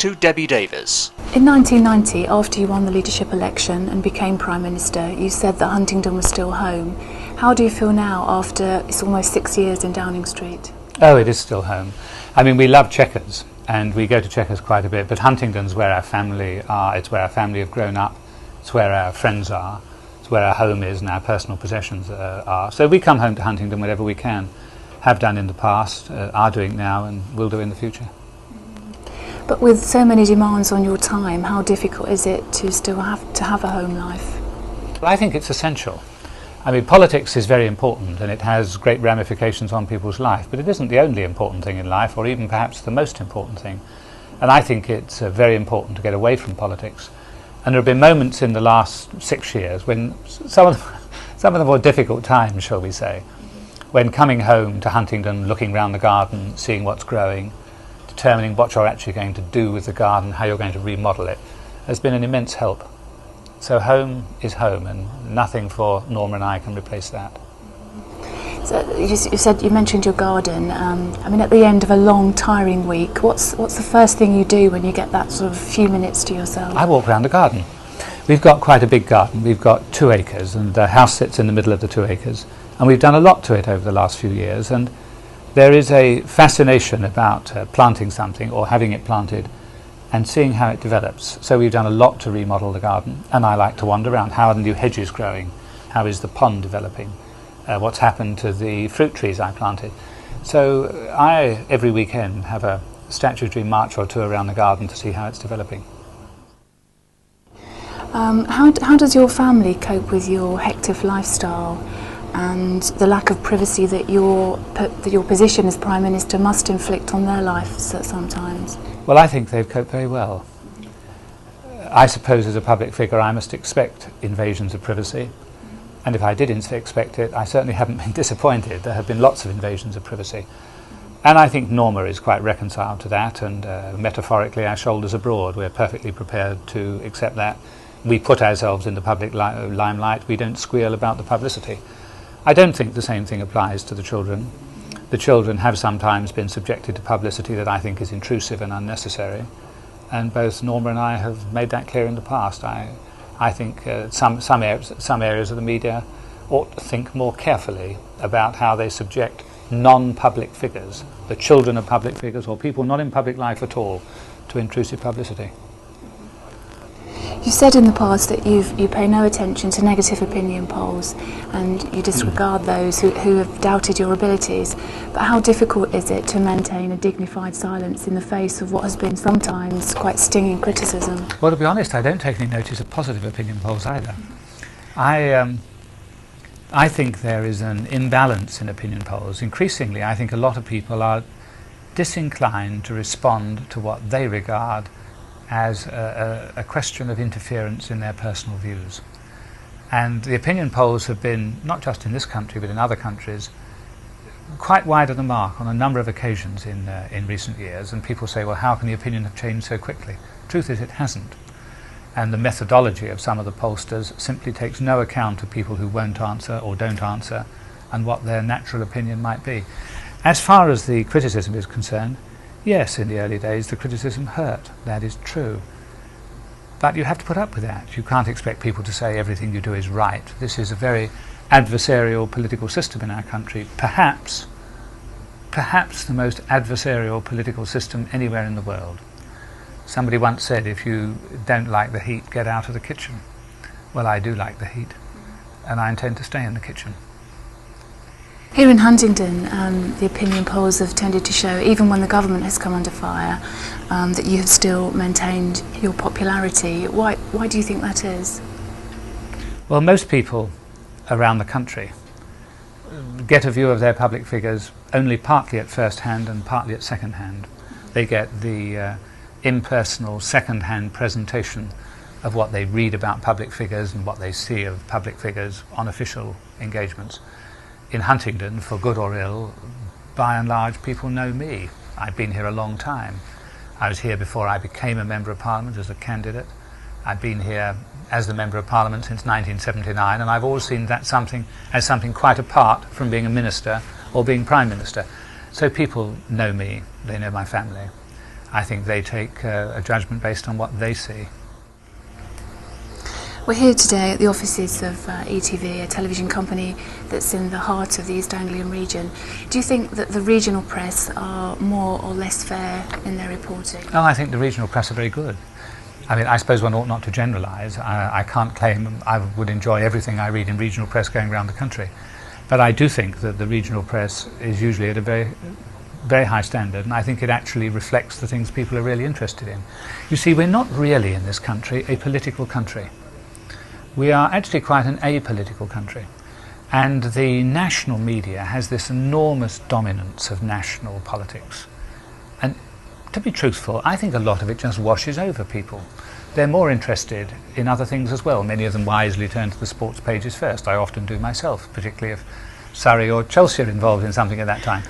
to Debbie Davis. In 1990, after you won the leadership election and became Prime Minister, you said that Huntingdon was still home. How do you feel now after it's almost 6 years in Downing Street? Oh, it is still home. I mean, we love Chequers and we go to Chequers quite a bit, but Huntingdon's where our family are, it's where our family have grown up, it's where our friends are, it's where our home is and our personal possessions are. So we come home to Huntingdon whenever we can, have done in the past, are doing now and will do in the future. But with so many demands on your time, how difficult is it to still have a home life? Well, I think it's essential. I mean, politics is very important and it has great ramifications on people's life, but it isn't the only important thing in life, or even perhaps the most important thing. And I think it's very important to get away from politics. And there have been moments in the last 6 years when some of the more difficult times, shall we say, when coming home to Huntingdon, looking round the garden, seeing what's growing, determining what you're actually going to do with the garden, how you're going to remodel it, has been an immense help. So home is home, and nothing for Norma and I can replace that. So you mentioned your garden. I mean, at the end of a long, tiring week, what's the first thing you do when you get that sort of few minutes to yourself? I walk around the garden. We've got quite a big garden. We've got 2 acres, and the house sits in the middle of the 2 acres. And we've done a lot to it over the last few years, and there is a fascination about planting something or having it planted and seeing how it develops. So we've done a lot to remodel the garden, and I like to wander around. How are the new hedges growing? How is the pond developing? What's happened to the fruit trees I planted? So I, every weekend, have a statutory march or two around the garden to see how it's developing. How does your family cope with your hectic lifestyle and the lack of privacy that your position as Prime Minister must inflict on their lives sometimes? Well, I think they've coped very well. I suppose as a public figure I must expect invasions of privacy, and if I did expect it, I certainly haven't been disappointed. There have been lots of invasions of privacy, and I think Norma is quite reconciled to that, and metaphorically our shoulders are broad. We're perfectly prepared to accept that. We put ourselves in the public limelight. We don't squeal about the publicity. I don't think the same thing applies to the children. The children have sometimes been subjected to publicity that I think is intrusive and unnecessary, and both Norma and I have made that clear in the past. I think some areas of the media ought to think more carefully about how they subject non-public figures, the children of public figures or people not in public life at all, to intrusive publicity. You said in the past that you pay no attention to negative opinion polls and you disregard those who have doubted your abilities. But how difficult is it to maintain a dignified silence in the face of what has been sometimes quite stinging criticism? Well, to be honest, I don't take any notice of positive opinion polls either. I think there is an imbalance in opinion polls. Increasingly, I think a lot of people are disinclined to respond to what they regard as a question of interference in their personal views. And the opinion polls have been, not just in this country but in other countries, quite wide of the mark on a number of occasions in recent years, and people say, well, how can the opinion have changed so quickly? Truth is, it hasn't. And the methodology of some of the pollsters simply takes no account of people who won't answer or don't answer and what their natural opinion might be. As far as the criticism is concerned, yes, in the early days the criticism hurt, that is true. But you have to put up with that. You can't expect people to say everything you do is right. This is a very adversarial political system in our country, perhaps the most adversarial political system anywhere in the world. Somebody once said, if you don't like the heat, get out of the kitchen. Well, I do like the heat, and I intend to stay in the kitchen. Here in Huntingdon, the opinion polls have tended to show, even when the government has come under fire, that you have still maintained your popularity. Why do you think that is? Well, most people around the country get a view of their public figures only partly at first hand and partly at second hand. They get the impersonal second-hand presentation of what they read about public figures and what they see of public figures on official engagements. In Huntingdon, for good or ill, by and large people know me. I've been here a long time. I was here before I became a Member of Parliament as a candidate. I've been here as the Member of Parliament since 1979, and I've always seen that as something quite apart from being a minister or being Prime Minister. So people know me, they know my family. I think they take a judgment based on what they see. We're here today at the offices of ETV, a television company that's in the heart of the East Anglian region. Do you think that the regional press are more or less fair in their reporting? Oh, I think the regional press are very good. I mean, I suppose one ought not to generalise. I can't claim I would enjoy everything I read in regional press going around the country. But I do think that the regional press is usually at a very, very high standard, and I think it actually reflects the things people are really interested in. You see, we're not really in this country a political country. We are actually quite an apolitical country, and the national media has this enormous dominance of national politics. And to be truthful, I think a lot of it just washes over people. They're more interested in other things as well. Many of them wisely turn to the sports pages first. I often do myself, particularly if Surrey or Chelsea are involved in something at that time.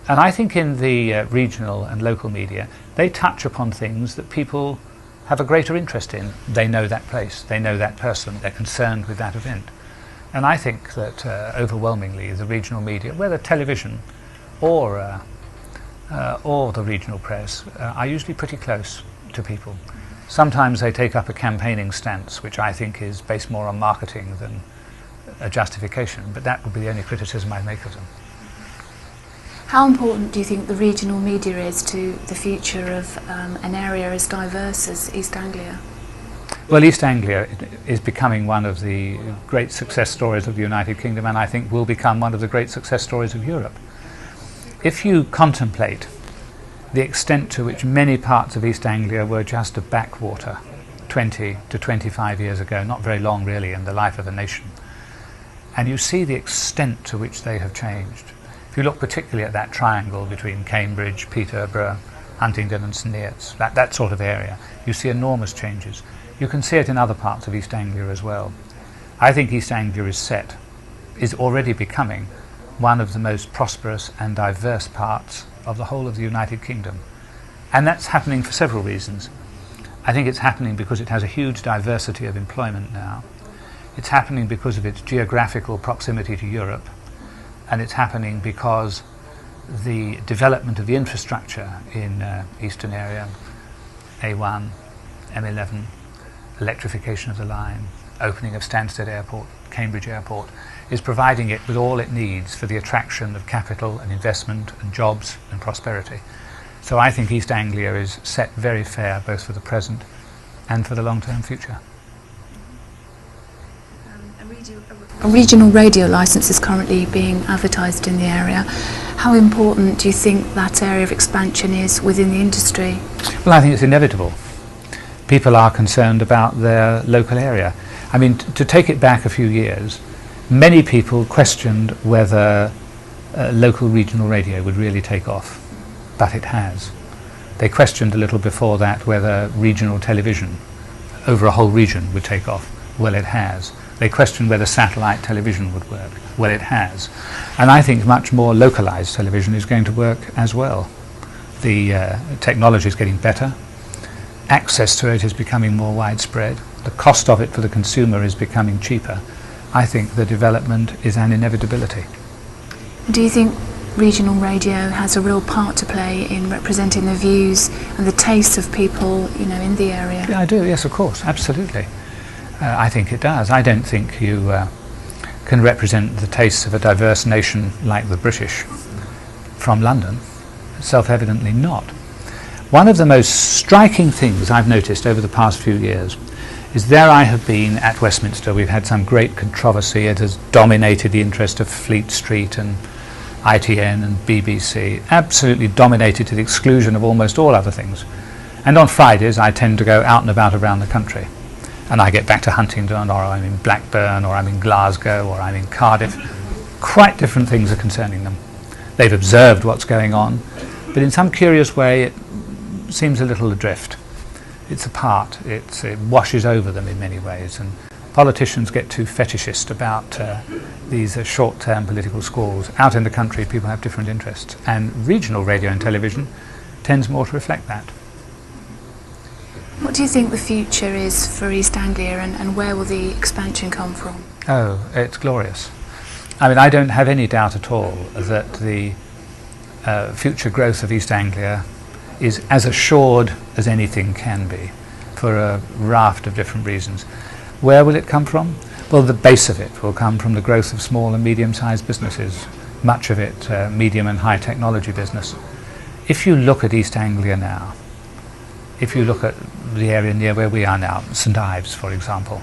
And I think in the regional and local media, they touch upon things that people have a greater interest in. They know that place, they know that person, they're concerned with that event. And I think that overwhelmingly the regional media, whether television or the regional press, are usually pretty close to people. Sometimes they take up a campaigning stance, which I think is based more on marketing than a justification, but that would be the only criticism I make of them. How important do you think the regional media is to the future of an area as diverse as East Anglia? Well, East Anglia is becoming one of the great success stories of the United Kingdom, and I think will become one of the great success stories of Europe. If you contemplate the extent to which many parts of East Anglia were just a backwater 20 to 25 years ago, not very long really in the life of a nation, and you see the extent to which they have changed. If you look particularly at that triangle between Cambridge, Peterborough, Huntingdon and St Neots, that sort of area, you see enormous changes. You can see it in other parts of East Anglia as well. I think East Anglia is already becoming one of the most prosperous and diverse parts of the whole of the United Kingdom. And that's happening for several reasons. I think it's happening because it has a huge diversity of employment now. It's happening because of its geographical proximity to Europe. And it's happening because the development of the infrastructure in Eastern area, A1, M11, electrification of the line, opening of Stansted Airport, Cambridge Airport, is providing it with all it needs for the attraction of capital and investment and jobs and prosperity. So I think East Anglia is set very fair both for the present and for the long-term future. A regional radio licence is currently being advertised in the area. How important do you think that area of expansion is within the industry? Well, I think it's inevitable. People are concerned about their local area. I mean, to take it back a few years, many people questioned whether local regional radio would really take off, but it has. They questioned a little before that whether regional television over a whole region would take off. Well, it has. They questioned whether satellite television would work. Well, it has. And I think much more localised television is going to work as well. The technology is getting better. Access to it is becoming more widespread. The cost of it for the consumer is becoming cheaper. I think the development is an inevitability. Do you think regional radio has a real part to play in representing the views and the tastes of people, in the area? Yeah, I do. Yes, of course. Absolutely. I think it does. I don't think you can represent the tastes of a diverse nation like the British from London. Self-evidently not. One of the most striking things I've noticed over the past few years is there I have been at Westminster. We've had some great controversy. It has dominated the interest of Fleet Street and ITN and BBC, absolutely dominated to the exclusion of almost all other things. And on Fridays I tend to go out and about around the country. And I get back to Huntingdon, or I'm in Blackburn, or I'm in Glasgow, or I'm in Cardiff. Quite different things are concerning them. They've observed what's going on, but in some curious way it seems a little adrift. It's apart, it washes over them in many ways, and politicians get too fetishist about these short-term political squabbles. Out in the country people have different interests, and regional radio and television tends more to reflect that. What do you think the future is for East Anglia, and where will the expansion come from? Oh, it's glorious. I mean, I don't have any doubt at all that the future growth of East Anglia is as assured as anything can be, for a raft of different reasons. Where will it come from? Well, the base of it will come from the growth of small and medium-sized businesses, much of it medium and high technology business. If you look at East Anglia now, if you look at the area near where we are now, St Ives for example,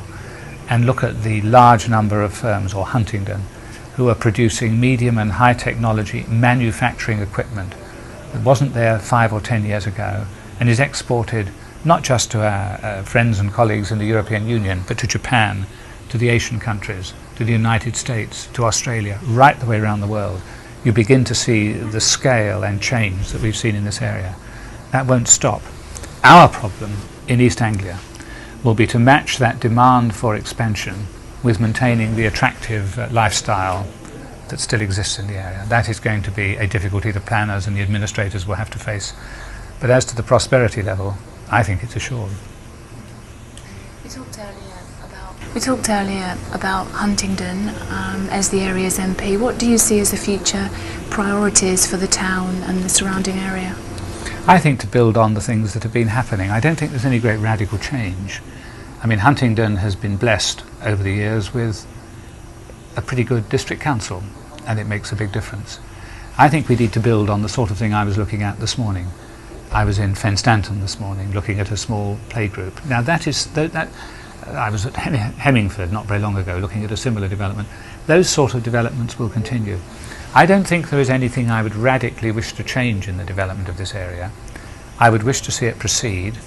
and look at the large number of firms, or Huntingdon, who are producing medium and high technology manufacturing equipment that wasn't there 5 or 10 years ago and is exported not just to our friends and colleagues in the European Union, but to Japan, to the Asian countries, to the United States, to Australia, right the way around the world, you begin to see the scale and change that we've seen in this area. That won't stop. Our problem in East Anglia will be to match that demand for expansion with maintaining the attractive lifestyle that still exists in the area. That is going to be a difficulty the planners and the administrators will have to face. But as to the prosperity level, I think it's assured. We talked earlier about Huntingdon as the area's MP. What do you see as the future priorities for the town and the surrounding area? I think to build on the things that have been happening. I don't think there's any great radical change. I mean, Huntingdon has been blessed over the years with a pretty good district council, and it makes a big difference. I think we need to build on the sort of thing I was looking at this morning. I was in Fenstanton this morning looking at a small playgroup. Now I was at Hemmingford not very long ago looking at a similar development. Those sort of developments will continue. I don't think there is anything I would radically wish to change in the development of this area. I would wish to see it proceed,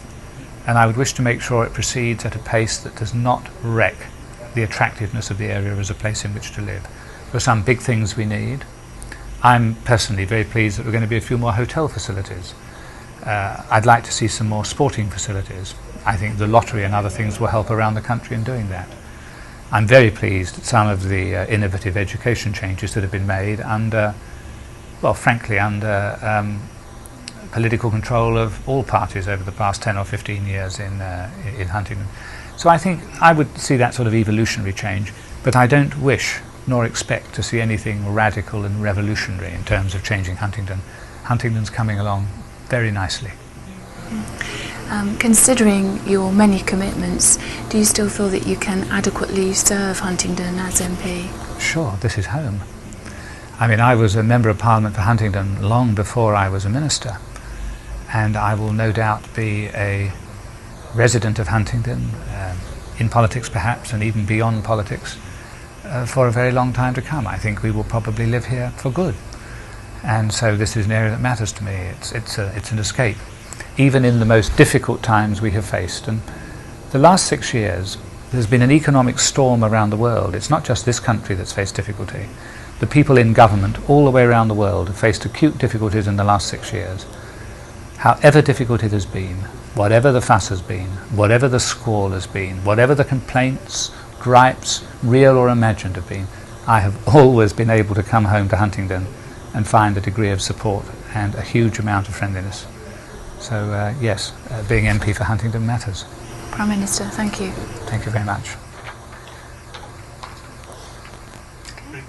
and I would wish to make sure it proceeds at a pace that does not wreck the attractiveness of the area as a place in which to live. There are some big things we need. I'm personally very pleased that we're going to be a few more hotel facilities. I'd like to see some more sporting facilities. I think the lottery and other things will help around the country in doing that. I'm very pleased at some of the innovative education changes that have been made under, well, frankly, under political control of all parties over the past 10 or 15 years in Huntingdon. So I think I would see that sort of evolutionary change, but I don't wish nor expect to see anything radical and revolutionary in terms of changing Huntingdon. Huntingdon's coming along very nicely. Considering your many commitments, do you still feel that you can adequately serve Huntingdon as MP? Sure, this is home. I mean, I was a Member of Parliament for Huntingdon long before I was a minister, and I will no doubt be a resident of Huntingdon, in politics perhaps, and even beyond politics, for a very long time to come. I think we will probably live here for good. And so this is an area that matters to me. It's an escape, even in the most difficult times we have faced. And the last 6 years, there's been an economic storm around the world. It's not just this country that's faced difficulty. The people in government all the way around the world have faced acute difficulties in the last 6 years. However difficult it has been, whatever the fuss has been, whatever the squall has been, whatever the complaints, gripes, real or imagined have been, I have always been able to come home to Huntingdon and find a degree of support and a huge amount of friendliness. So yes, being MP for Huntingdon matters. Prime Minister, thank you. Thank you very much.